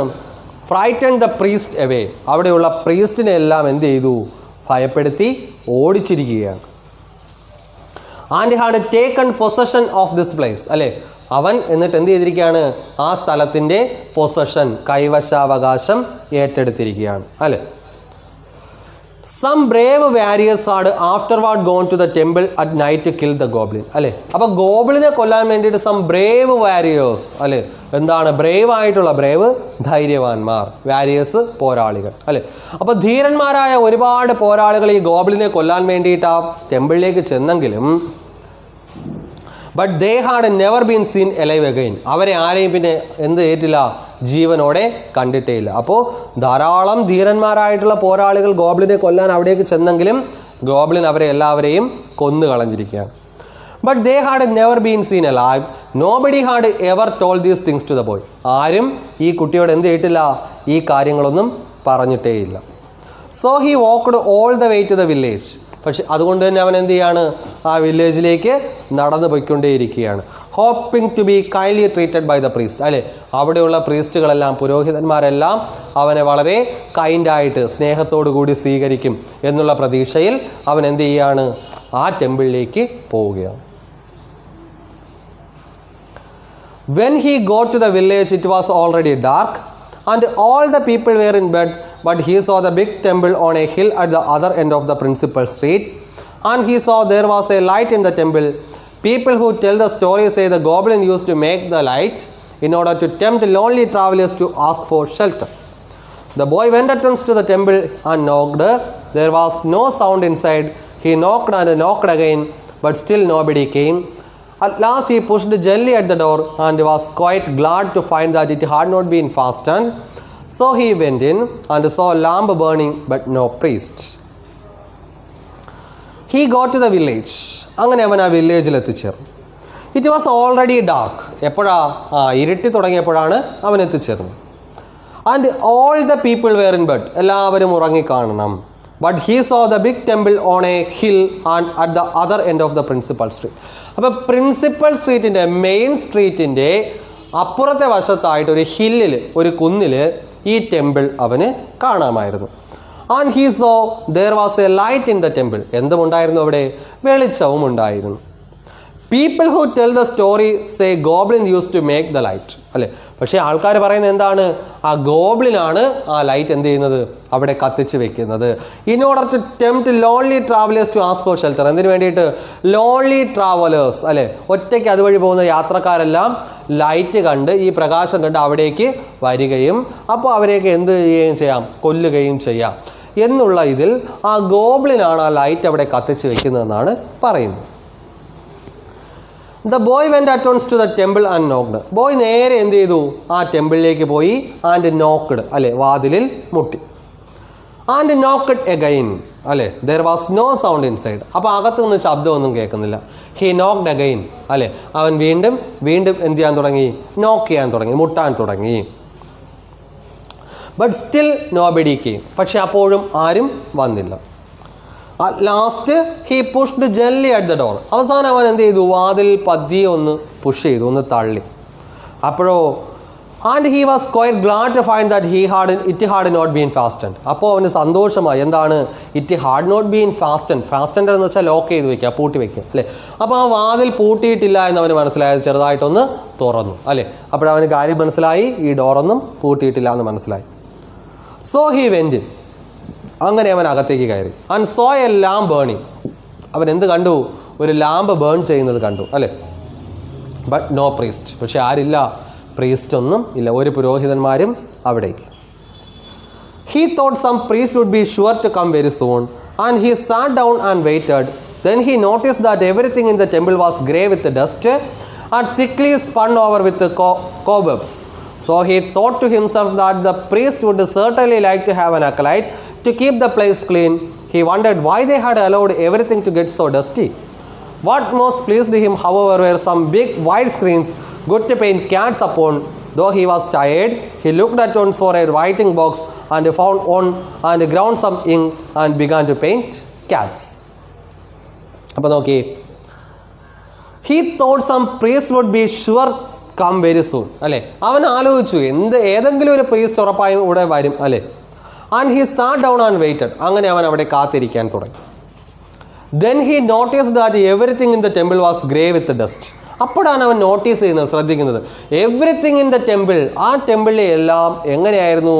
S1: ഫ്രൈറ്റൺ ദ പ്രീസ്റ്റ് എവേ, അവിടെയുള്ള പ്രീസ്റ്റിനെ എല്ലാം എന്ത് ചെയ്തു? ഭയപ്പെടുത്തി ഓടിച്ചിരിക്കുകയാണ്. And had taken possession of this place, അല്ലേ, അവൻ എന്നിട്ട് എന്ത് ചെയ്തിരിക്കുകയാണ്? ആ സ്ഥലത്തിൻ്റെ പൊസഷൻ, കൈവശാവകാശം ഏറ്റെടുത്തിരിക്കുകയാണ്, അല്ലേ. Some brave warriors had afterward gone to the temple at night to kill the goblin, അല്ലേ. അപ്പോൾ ഗോബ്ലിനെ കൊല്ലാൻ വേണ്ടിയിട്ട് സം ബ്രേവ് വാരിയേഴ്സ്, അല്ലേ, എന്താണ് ബ്രേവ് ആയിട്ടുള്ള? ബ്രേവ് ധൈര്യവാന്മാർ, വാരിയേഴ്സ് പോരാളികൾ, അല്ലേ. അപ്പോൾ ധീരന്മാരായ ഒരുപാട് പോരാളികൾ ഈ ഗോബ്ലിനെ കൊല്ലാൻ വേണ്ടിയിട്ട് ആ ടെമ്പിളിലേക്ക് ചെന്നെങ്കിലും but they had never been seen alive again, അവരെ ആരെയും പിന്നെ എന്ത് ചെയ്തിട്ടില്ല? ജീവനോടെ കണ്ടിട്ടേ ഇല്ല. അപ്പോൾ ധാരാളം ധീരന്മാരായിട്ടുള്ള പോരാളികൾ ഗോബ്ലിനെ കൊല്ലാൻ അവിടേക്ക് ചെന്നെങ്കിലും ഗോബ്ലിൻ അവരെ എല്ലാവരെയും കൊന്നു കളഞ്ഞിരിക്കുകയാണ്. But they had never been seen alive, nobody had ever told these things to the boy, ആരും ഈ കുട്ടിയോട് എന്ത് ചെയ്തിട്ടില്ല? ഈ കാര്യങ്ങളൊന്നും പറഞ്ഞിട്ടേ ഇല്ല. So he walked all the way to the village, പക്ഷെ അതുകൊണ്ട് തന്നെ അവൻ എന്ത് ചെയ്യാണ്? ആ വില്ലേജിലേക്ക് നടന്നു പോയിക്കൊണ്ടേയിരിക്കുകയാണ്. Hoping to be kindly treated by the priest, അല്ലേ, അവിടെയുള്ള പ്രീസ്റ്റുകളെല്ലാം, പുരോഹിതന്മാരെല്ലാം അവനെ വളരെ കൈൻഡായിട്ട് സ്നേഹത്തോടു കൂടി സ്വീകരിക്കും എന്നുള്ള പ്രതീക്ഷയിൽ അവൻ എന്ത് ചെയ്യാണ്? ആ ടെമ്പിളിലേക്ക് പോവുകയാണ്. When he got to the village, it was already dark and all the people were in bed, but he saw the big temple on a hill at the other end of the principal street, and he saw there was a light in the temple. People who tell the story say the goblin used to make the light in order to tempt lonely travelers to ask for shelter. The boy went at once to the temple and knocked. There was no sound inside. He knocked and knocked again, but still nobody came. At last he pushed gently at the door and was quite glad to find that it had not been fastened. So he went in and saw a lamp burning but no priest. He got to the village. അങ്ങനെ അവൻ ആ വില്ലേജിൽ എത്തിച്ചേർന്നു. It was already dark, എപ്പോഴാ? ഇരുട്ടി തുടങ്ങിയപ്പോഴാണ് അവൻ എത്തിച്ചേർന്നത്. And all the people were in bed, എല്ലാവരും ഉറങ്ങിക്കാണണം. But he saw the big temple on a hill and at the other end of the principal street. അപ്പോൾ പ്രിൻസിപ്പൽ സ്ട്രീറ്റിൻ്റെ, മെയിൻ സ്ട്രീറ്റിൻ്റെ അപ്പുറത്തെ വശത്തായിട്ട് ഒരു ഹില്ലിൽ, ഒരു കുന്നിൽ ഈ ടെമ്പിൾ അവന് കാണാമായിരുന്നു. And he saw there was a light in the temple, എന്തുമുണ്ടായിരുന്നു അവിടെ? വെളിച്ചവും ഉണ്ടായിരുന്നു. People who tell the story say goblin use to make the light, അല്ലേ. പക്ഷേ ആൾക്കാർ പറയുന്നത് എന്താണ്? ആ ഗോബ്ലിനാണ് ആ ലൈറ്റ് എന്ത് ചെയ്യുന്നത്? അവിടെ കത്തിച്ച് വെക്കുന്നത്. In order to tempt lonely travellers to ask for shelter, എന്തിനു വേണ്ടിയിട്ട്? ലോൺലി ട്രാവലേഴ്സ്, അല്ലേ, ഒറ്റയ്ക്ക് അതുവഴി പോകുന്ന യാത്രക്കാരെല്ലാം ലൈറ്റ് കണ്ട്, ഈ പ്രകാശം കണ്ട് അവിടേക്ക് വരികയും അപ്പോൾ അവരെയൊക്കെ എന്ത് ചെയ്യുകയും ചെയ്യാം? കൊല്ലുകയും ചെയ്യാം എന്നുള്ള ഇതിൽ ആ ഗോബ്ലിനാണ് ആ ലൈറ്റ് അവിടെ കത്തിച്ച് വെക്കുന്നതെന്നാണ് പറയുന്നത്. The boy went at once to the temple and knocked. ബോയ് നേരെ എന്ത് ചെയ്തു? ആ ടെമ്പിളിലേക്ക് പോയി. ആൻഡ് നോക്ക്ഡ്, അല്ലേ, വാതിലിൽ മുട്ടി. ആൻഡ് നോക്ക്ഡ് എഗൈൻ, അല്ലേ, there was no sound inside, അപ്പോൾ അകത്തുനിന്ന് ശബ്ദമൊന്നും കേൾക്കുന്നില്ല. ഹി നോക്ക്ഡ് അഗൈൻ, അല്ലേ, അവൻ വീണ്ടും എന്ത് ചെയ്യാൻ തുടങ്ങി? നോക്ക് ചെയ്യാൻ തുടങ്ങി, മുട്ടാൻ തുടങ്ങി. But still nobody came. പക്ഷെ അപ്പോഴും ആരും വന്നില്ല. Last he pushed jelly at the door. അവസാനം അവൻ എന്ത് ചെയ്തു? വാതിൽ പതിയെ ഒന്ന് പുഷ് ചെയ്തു, ഒന്ന് തള്ളി. അപ്പോഴോ and he was quite glad to find that it had not been fastened. അപ്പോൾ അവന് സന്തോഷമായി. എന്താണ്? It had not been fastened. Fastened എന്ന് വെച്ചാൽ ലോക്ക് ചെയ്ത് വെക്കുക, പൂട്ടി വെക്കുക അല്ലേ. അപ്പോൾ ആ വാതിൽ പൂട്ടിയിട്ടില്ല എന്ന് അവന് മനസ്സിലായത്. ചെറുതായിട്ടൊന്ന് തുറന്നു അല്ലേ. അപ്പോഴവന് കാര്യം മനസ്സിലായി, ഈ ഡോറൊന്നും പൂട്ടിയിട്ടില്ല എന്ന് മനസ്സിലായി. So he went. അങ്ങനെ അവൻ അകത്തേക്ക് കയറി. And saw a lamp burning. അവൻ എന്ത് കണ്ടു? ഒരു ലാമ്പ് ബേൺ ചെയ്യുന്നത് കണ്ടു അല്ലേ. But no priest. പക്ഷെ ആരില്ല? പ്രീസ്റ്റ് ഒന്നും ഇല്ല. ഒരു പുരോഹിതന്മാരും അവിടെ ഇല്ല. He thought some priest would be sure to come very soon and he sat down and waited. Then he noticed that everything in the temple was grey with dust and thickly spun over with കോബബ്സ്. So he thought to himself that the priest would certainly like to have an acolyte to keep the place clean. He wondered why they had allowed everything to get so dusty. What most pleased him, however, were some big white screens good to paint cats upon. Though he was tired, he looked at once for a writing box and found one and ground some ink and began to paint cats. അപ്പോൾ നോക്കി, he thought some priest would be sure come very soon അല്ലേ. അവൻ ആലോചിച്ചു ഏതെങ്കിലും ഒരു priest ഉറപ്പായും ഇവിടെ വരും അല്ലേ. And he sat down and weighted. അങ്ങനെ അവൻ അവിടെ കാത്തിരിക്കാൻ തുടങ്ങി. Then he noticed that everything in the temple was grey with dust. അപ്പോഴാണ് അവൻ നോട്ടീസ് ചെയ്യുന്നത്, ശ്രദ്ധിക്കുന്നത്. എവറിത്തിങ് ഇൻ ദ ടെമ്പിൾ, ആ ടെമ്പിളിലെ എല്ലാം എങ്ങനെയായിരുന്നു?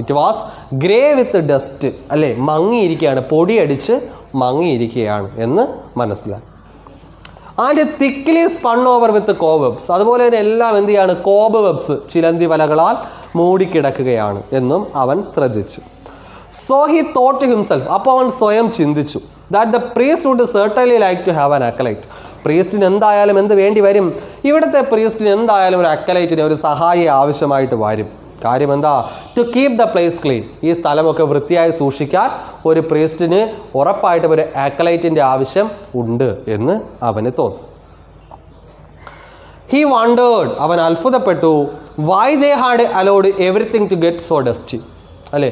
S1: It was grey with dust അല്ലേ. മങ്ങിയിരിക്കുകയാണ്, പൊടിയടിച്ച് മങ്ങിയിരിക്കുകയാണ് എന്ന് മനസ്സിലായി. And thickly spun over with cobwebs. അതുപോലെ തന്നെ എല്ലാം എന്ത് ചെയ്യാണ്? കോബബ്സ്, ചിലന്തി വലകളാൽ മൂടിക്കിടക്കുകയാണ് എന്നും അവൻ ശ്രദ്ധിച്ചു. So he thought to himself. അപ്പോൾ അവൻ സ്വയം ചിന്തിച്ചു that the priest would certainly like to have an acolyte. പ്രീസ്റ്റിന് എന്തായാലും എന്ത് വേണ്ടി വരും? ഇവിടുത്തെ പ്രീസ്റ്റിന് എന്തായാലും ഒരു അക്കലൈറ്റിന്, ഒരു സഹായി ആവശ്യമായിട്ട് വരും. കാര്യം എന്താ? To keep the place clean. ഈ സ്ഥലമൊക്കെ വൃത്തിയായി സൂക്ഷിക്കാൻ ഒരു പ്രീസ്റ്റിന് ഉറപ്പായിട്ടും ഒരു അക്കലൈറ്റിൻ്റെ ആവശ്യം ഉണ്ട് എന്ന് അവന് തോന്നി. He wondered. അവൻ അത്ഭുതപ്പെട്ടു. Why they had allowed everything to get so dusty അല്ലേ.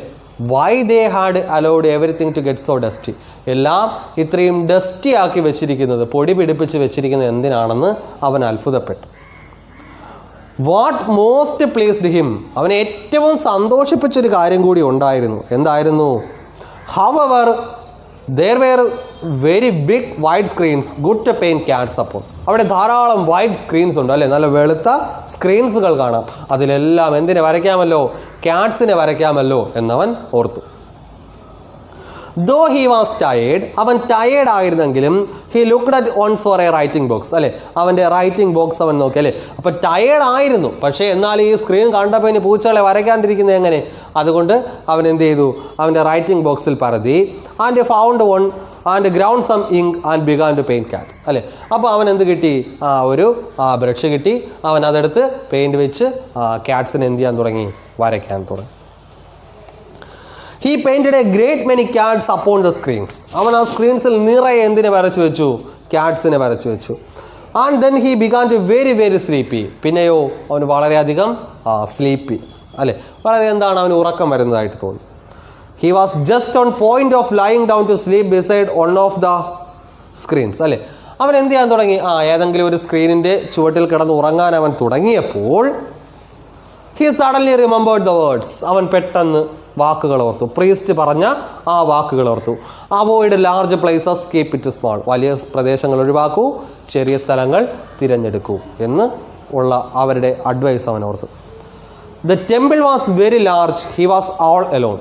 S1: Why they had allowed everything to get so dusty. എല്ലാം ഇത്രയും ഡസ്റ്റി ആക്കി വെച്ചിരിക്കുന്നത്, പൊടി പിടിപ്പിച്ച് വെച്ചിരിക്കുന്നത് എന്തിനാണെന്ന് അവൻ അത്ഭുതപ്പെട്ടു. What most pleased him. അവനെ ഏറ്റവും സന്തോഷിപ്പിച്ചൊരു കാര്യം കൂടി ഉണ്ടായിരുന്നു. എന്തായിരുന്നു? However there were very big white screens good to paint cats upon. അവിടെ ധാരാളം വൈറ്റ് സ്ക്രീൻസ് ഉണ്ട് അല്ലേ. നല്ല വെളുത്ത സ്ക്രീൻസുകൾ കാണാം. അതിലെല്ലാം എന്തിനെ വരയ്ക്കാമല്ലോ? ക്യാറ്റ്സിനെ വരയ്ക്കാമല്ലോ എന്നവൻ ഓർത്തു. Though he was tired. അവൻ ടയേർഡ് ആയിരുന്നെങ്കിലും he looked at once for a writing box അല്ലേ. അവൻ്റെ റൈറ്റിംഗ് ബോക്സ് അവൻ നോക്കി അല്ലേ. അപ്പോൾ ടയേർഡ് ആയിരുന്നു, പക്ഷേ എന്നാൽ ഈ സ്ക്രീൻ കണ്ടപ്പോൾ ഇനി പൂച്ചകളെ വരയ്ക്കാണ്ടിരിക്കുന്നത് എങ്ങനെ? അതുകൊണ്ട് അവൻ എന്ത് ചെയ്തു? അവൻ്റെ റൈറ്റിംഗ് ബോക്സിൽ പരതി. And found one and ground some ink and began to paint cats അല്ലേ. അപ്പോൾ അവൻ എന്ത് കിട്ടി? ഒരു ബ്രഷ് കിട്ടി. അവൻ അതെടുത്ത് പെയിൻറ്റ് വെച്ച് ക്യാറ്റ്സിനെ എന്ത് ചെയ്യാൻ തുടങ്ങി? വരയ്ക്കാൻ തുടങ്ങി. He painted a great many cats upon the screens. അവൻ ആ സ്ക്രീൻസിൽ നിറയെ എന്തിനെ വരച്ചു വെച്ചു? ക്യാറ്റ്സിനെ വരച്ചു വെച്ചു. And then he began to very very sleepy. പിന്നെയോ അവന് വളരെയധികം സ്ലീപ്പി അല്ലേ. വളരെ എന്താണ് അവന് ഉറക്കം വരുന്നതായിട്ട് തോന്നി. He was just on point of lying down to sleep beside one of the screens അല്ലേ. അവൻ എന്ത് ചെയ്യാൻ തുടങ്ങി? ഏതെങ്കിലും ഒരു സ്ക്രീനിൻ്റെ ചുവട്ടിൽ കിടന്ന് ഉറങ്ങാൻ അവൻ തുടങ്ങിയപ്പോൾ he suddenly remembered the words. അവൻ പെട്ടെന്ന് വാക്കുകൾ ഓർത്തു. പ്രീസ്റ്റ് പറഞ്ഞ ആ വാക്കുകൾ ഓർത്തു. Avoid large places, keep it small. വലിയ പ്രദേശങ്ങൾ ഒഴിവാക്കൂ, ചെറിയ സ്ഥലങ്ങൾ തിരഞ്ഞെടുക്കൂ എന്ന് ഉള്ള അവരുടെ അഡ്വൈസ് അവൻ ഓർത്തു. The temple was very large. He was all alone.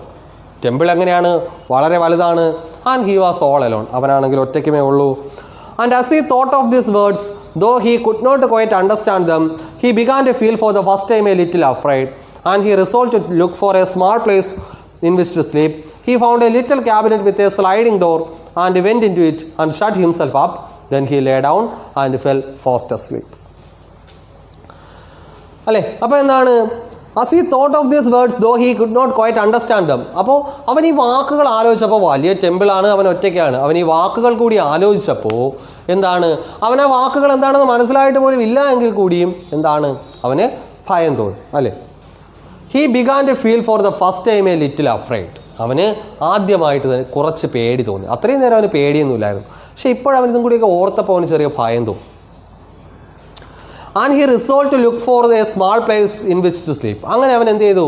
S1: Temple എങ്ങനെയാണ്? വളരെ വലുതാണ്. And he was all alone. അവനാണെങ്കിൽ ഒറ്റയ്ക്കുമേ ഉള്ളൂ. And as he thought of these words, though he could not quite understand them, he began to feel for the first time a little afraid, and he resolved to look for a small place in which to sleep. He found a little cabinet with a sliding door and went into it and shut himself up. Then he lay down and fell fast asleep. അല്ലേ. അപ്പോൾ എന്താണ്? as he thought of these words, though he could not quite understand them. അപ്പോൾ അവൻ ഈ വാക്കുകൾ ആലോചിച്ചപ്പോൾ, വലിയ ടെമ്പിളാണ്, അവൻ ഒറ്റയ്ക്കാണ്, അവൻ ഈ വാക്കുകൾ കൂടി ആലോചിച്ചപ്പോൾ എന്താണ്? അവൻ ആ വാക്കുകൾ എന്താണെന്ന് മനസ്സിലായിട്ട് പോലും ഇല്ല എങ്കിൽ കൂടിയും എന്താണ്? അവന് ഭയം തോന്നി അല്ലേ. He began to feel for the first time a little afraid. അവന് ആദ്യമായിട്ട് കുറച്ച് പേടി തോന്നി. അത്രയും നേരം അവന് പേടിയൊന്നുമില്ലായിരുന്നു. പക്ഷെ ഇപ്പോഴവൻ ഇതും കൂടിയൊക്കെ ഓർത്തപ്പോൾ അവന് ചെറിയ ഭയം തോന്നി. And he resolved to look for a small place in which to sleep. അങ്ങനെ അവൻ എന്ത് ചെയ്തു?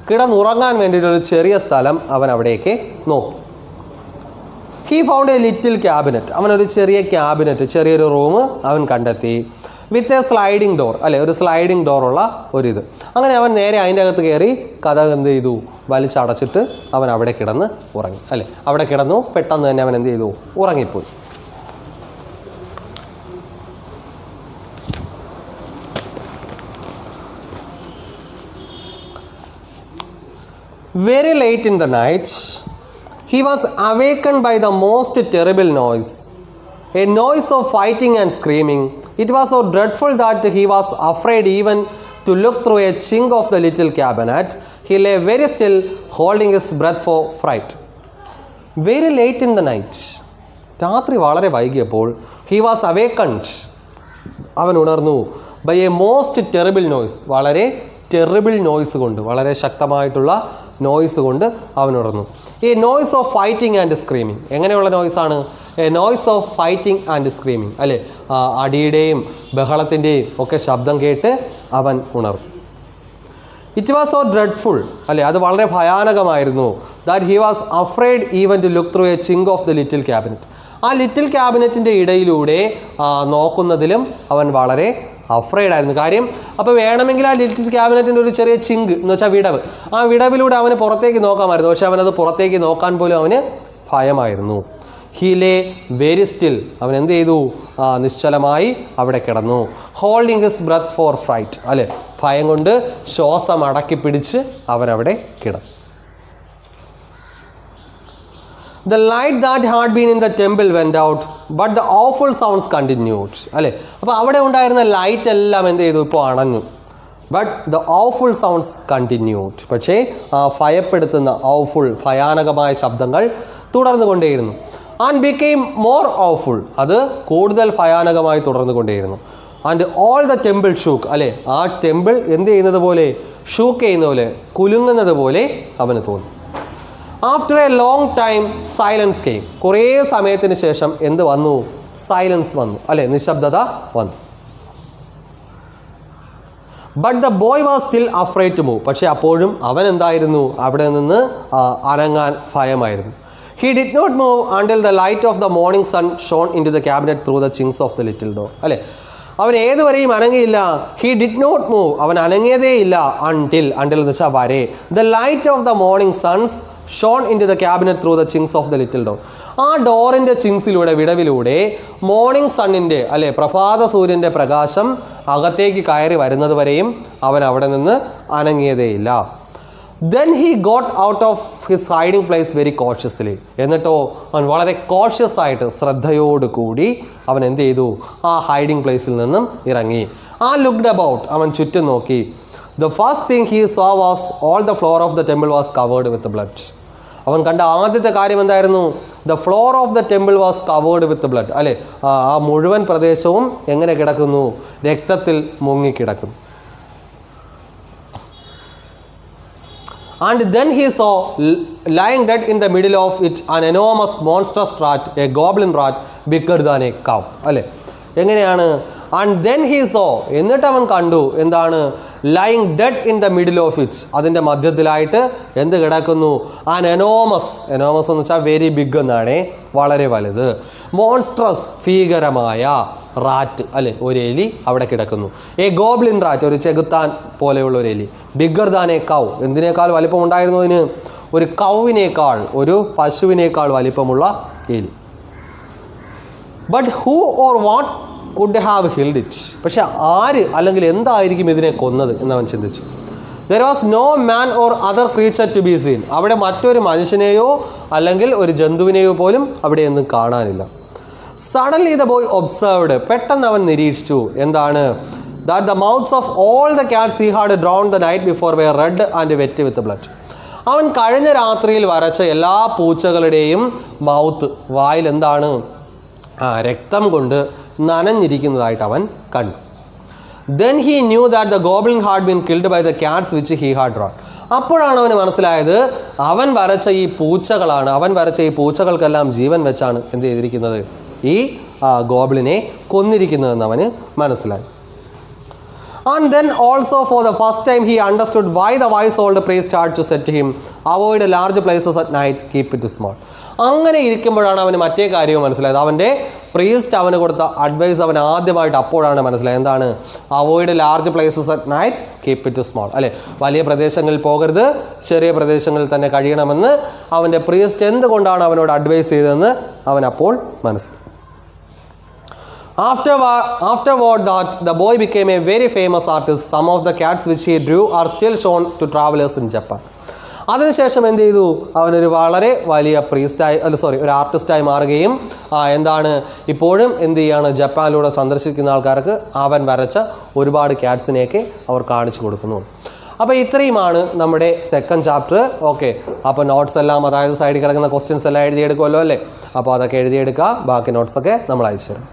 S1: കിടന്നുറങ്ങാൻ വേണ്ടിയിട്ടൊരു ചെറിയ സ്ഥലം അവൻ അവിടേക്ക് നോക്കി. He found a little cabinet. അവനൊരു ചെറിയ ക്യാബിനറ്റ്, ചെറിയൊരു റൂം അവൻ കണ്ടെത്തി. വിത്ത് എ സ്ലൈഡിങ് ഡോർ, അല്ലേ, ഒരു സ്ലൈഡിങ് ഡോറുള്ള ഒരിത്. അങ്ങനെ അവൻ നേരെ അതിൻ്റെ അകത്ത് കയറി കതക് എന്ത് ചെയ്തു? വലിച്ചടച്ചിട്ട് അവൻ അവിടെ കിടന്ന് ഉറങ്ങി, അല്ലേ. അവിടെ കിടന്നു. പെട്ടെന്ന് തന്നെ അവൻ എന്ത് ചെയ്തു? ഉറങ്ങിപ്പോയി. Very late in the night, he was awakened by the most terrible noise, a noise of fighting and screaming. It was so dreadful that he was afraid even to look through a chink of the little cabinet. He lay very still, holding his breath for fright. Very late in the night, രാത്രി വളരെ വൈകിയപ്പോൾ, he was awakened, അവൻ ഉണർന്നു, by a most terrible noise, വളരെ terrible noise കൊണ്ട്, വളരെ ശക്തമായിട്ടുള്ള noise കൊണ്ട് അവൻ ഉണർന്നു. ഈ noise of fighting and screaming, എങ്ങനെയുള്ള നോയ്സാണ്? A noise of fighting and screaming, അല്ലേ, അടിയുടെയും ബഹളത്തിൻ്റെയും ഒക്കെ ശബ്ദം കേട്ട് അവൻ ഉണർന്നു. ഇറ്റ് വാസ് സോ ഡ്രെഡ്ഫുൾ, അല്ലേ, അത് വളരെ ഭയാനകമായിരുന്നു. That he was afraid even to look through a chink of the little cabinet. ആ ലിറ്റിൽ ക്യാബിനറ്റിൻ്റെ ഇടയിലൂടെ നോക്കുന്നതിലും അവൻ വളരെ അഫ്രൈഡ് ആയിരുന്നു. കാര്യം അപ്പോൾ വേണമെങ്കിൽ ആ ലിറ്റിൽ ക്യാബിനറ്റിൻ്റെ ഒരു ചെറിയ ചിങ്ക് എന്ന് വെച്ചാൽ വിടവ്, ആ വിടവിലൂടെ അവന് പുറത്തേക്ക് നോക്കാമായിരുന്നു. പക്ഷെ അവനത് പുറത്തേക്ക് നോക്കാൻ പോലും അവന് ഭയമായിരുന്നു. ഹി ലേ വെരി സ്റ്റിൽ, അവൻ എന്ത് ചെയ്തു? നിശ്ചലമായി അവിടെ കിടന്നു. Holding his breath for fright, അല്ലേ, ഭയം കൊണ്ട് ശ്വാസം അടക്കി പിടിച്ച് അവൻ അവിടെ കിടന്നു. The light that had been in the temple went out, but the awful sounds continued. അല്ലേ, അപ്പോൾ അവിടെ ഉണ്ടായിരുന്ന ലൈറ്റ് എല്ലാം എന്ത് ചെയ്തു? ഇപ്പോൾ അണഞ്ഞു. But the awful sounds continued. പക്ഷേ ആ ഭയപ്പെടുത്തുന്ന ഭയാനകമായ ശബ്ദങ്ങൾ തുടർന്നുകൊണ്ടേയിരുന്നു. ആൻഡ് became more awful, അത് കൂടുതൽ ഭയാനകമായി തുടർന്നുകൊണ്ടേയിരുന്നു. And all the temple shook, അല്ലേ, ആ ടെമ്പിൾ എന്ത് ചെയ്യുന്നത് പോലെ? ഷൂക്ക് ചെയ്യുന്ന പോലെ, കുലുങ്ങുന്നത് പോലെ അവന് തോന്നി. After A long time silence came, കുറേ സമയത്തിന് ശേഷം എന്ത് വന്നു? സൈലൻസ് വന്നു, അല്ലേ, നിശബ്ദത വന്നു. But the boy was still afraid to move. പക്ഷേ അപ്പോഴും അവൻ എന്തായിരുന്നു? അവിടെ നിന്ന് അനങ്ങാൻ ഭയമായിരുന്നു. He did not move until the light of the morning sun shone in to the cabinet through the chinks of the little door, അല്ലേ, അവൻ ഏതുവരെയും അനങ്ങിയില്ല. ഹി ഡിഡ് നോട്ട് മൂവ്, അവൻ അനങ്ങിയതേ ഇല്ല. അണ്ടിൽ എന്ന് വെച്ചാൽ വരെ. The light of the morning suns shone in to the cabinet through the chinks of the little door. ആ ഡോറിൻ്റെ ചിങ്സിലൂടെ, വിടവിലൂടെ മോർണിംഗ് സണ്ണിൻ്റെ, അല്ലെ, പ്രഭാത സൂര്യൻ്റെ പ്രകാശം അകത്തേക്ക് കയറി വരുന്നത് വരെയും അവൻ അവിടെ നിന്ന് അനങ്ങിയതേയില്ല. Then he got out of his hiding place very cautiously. എന്നിട്ടോ അവൻ വളരെ കോഷ്യസ് ആയിട്ട്, ശ്രദ്ധയോടുകൂടി അവൻ എന്ത് ചെയ്തു? ആ ഹൈഡിങ് പ്ലേസിൽ നിന്നും ഇറങ്ങി. ആ ലുക്ഡ് അബൌട്ട്, അവൻ ചുറ്റും നോക്കി. The first thing he saw was all the floor of the temple was covered with blood. അവൻ കണ്ട ആദ്യത്തെ കാര്യം എന്തായിരുന്നു? The floor of the temple was covered with blood, അല്ലേ, ആ മുഴുവൻ പ്രദേശവും എങ്ങനെ കിടക്കുന്നു? രക്തത്തിൽ മുങ്ങിക്കിടക്കുന്നു. And then he saw lying dead in the middle of it an enormous monstrous rat, a goblin rat bigger than a cow, അല്ലേ, എങ്ങനെയാണ്? And then he so, എന്നിട്ട് അവൻ കണ്ടു എന്താണ്? Lying dead in the middle of its, അതിൻ്റെ മധ്യത്തിലായിട്ട് എന്ത് കിടക്കുന്നു? An enormous എന്ന് വെച്ചാൽ വെരി ബിഗ് എന്നാണ്, വളരെ വലുത്. മോൺസ്ട്രസ്, ഭീകരമായ റാറ്റ്, അല്ലേ, ഒരു എലി അവിടെ കിടക്കുന്നു. എ ഗോബ്ലിൻ റാറ്റ്, ഒരു ചെകുത്താൻ പോലെയുള്ള ഒരു എലി. ബിഗ്ഗർ ദാൻ എ കൗ, എന്തിനേക്കാൾ വലിപ്പം ഉണ്ടായിരുന്നു അതിന്? ഒരു കൗവിനേക്കാൾ, ഒരു പശുവിനേക്കാൾ വലിപ്പമുള്ള എലി. But who or what could have killed it, പക്ഷെ ആര് അല്ലെങ്കിൽ എന്തായിരിക്കും ഇതിനെ കൊന്നത് എന്നവൻ ചിന്തിച്ചു. There was no man or other creature to be seen, അവിടെ മറ്റൊരു മനുഷ്യനെയോ അല്ലെങ്കിൽ ഒരു ജന്തുവിനെയോ പോലും അവിടെ ഒന്നും കാണാനില്ല. സഡൻലി ദ ബോയ് ഒബ്സർവ്ഡ്, പെട്ടെന്ന് അവൻ നിരീക്ഷിച്ചു എന്താണ്? That the mouths of all the cats he had drawn the night before were red and wet with blood. അവൻ കഴിഞ്ഞ രാത്രിയിൽ വരച്ച എല്ലാ പൂച്ചകളുടെയും മൗത്ത്, വായിൽ എന്താണ്? രക്തം കൊണ്ട് നനഞ്ഞിരിക്കുന്നതായിട്ട് അവൻ കണ്ടു. Then he knew that the goblin had been killed by the cats which he had drawn. അപ്പോഴാണ് അവന് മനസ്സിലായത് അവൻ വരച്ച ഈ പൂച്ചകൾക്കെല്ലാം ജീവൻ വെച്ചാണ് എന്ത് ചെയ്തിരിക്കുന്നത്, ഈ ഗോബ്ലിനെ കൊന്നിരിക്കുന്നതെന്ന് അവന് മനസ്സിലായി. And then also for the first time he understood why the wise old priest had to say to him, avoid large places at night, keep it small. അങ്ങനെ ഇരിക്കുമ്പോഴാണ് അവന് മറ്റേ കാര്യവും മനസ്സിലായത്. അവൻ്റെ പ്രീസ്റ്റ് അവന് കൊടുത്ത അഡ്വൈസ് അവൻ ആദ്യമായിട്ട് അപ്പോഴാണ് മനസ്സിലായത്. എന്താണ്? Avoid large places at night, keep it small. അല്ലേ, വലിയ പ്രദേശങ്ങളിൽ പോകരുത്, ചെറിയ പ്രദേശങ്ങളിൽ തന്നെ കഴിയണമെന്ന് അവൻ്റെ പ്രീസ്റ്റ് എന്തുകൊണ്ടാണ് അവനോട് അഡ്വൈസ് ചെയ്തതെന്ന് അവൻ അപ്പോൾ മനസ്സിലായി. Afterward that the boy became a very famous artist. Some of the cats which he drew are still shown to travelers in Japan. അതിനുശേഷം എന്ത് ചെയ്തു, അവനൊരു വളരെ വലിയ ഒരു ആർട്ടിസ്റ്റായി മാറുകയും എന്താണ് ഇപ്പോഴും എന്ത് ചെയ്യാണ്, ജപ്പാനിലൂടെ സന്ദർശിക്കുന്ന ആൾക്കാർക്ക് അവൻ വരച്ച ഒരുപാട് ക്യാറ്റ്സിനെയൊക്കെ അവർ കാണിച്ചു കൊടുക്കുന്നു. അപ്പോൾ ഇത്രയുമാണ് നമ്മുടെ സെക്കൻഡ് ചാപ്റ്റർ. ഓക്കെ, അപ്പോൾ നോട്ട്സ് എല്ലാം, അതായത് സൈഡിൽ കിടക്കുന്ന ക്വസ്റ്റ്യൻസ് എല്ലാം എഴുതിയെടുക്കുമല്ലോ അല്ലേ? അപ്പോൾ അതൊക്കെ എഴുതിയെടുക്കുക, ബാക്കി നോട്ട്സൊക്കെ നമ്മൾ അയച്ചു തരാം.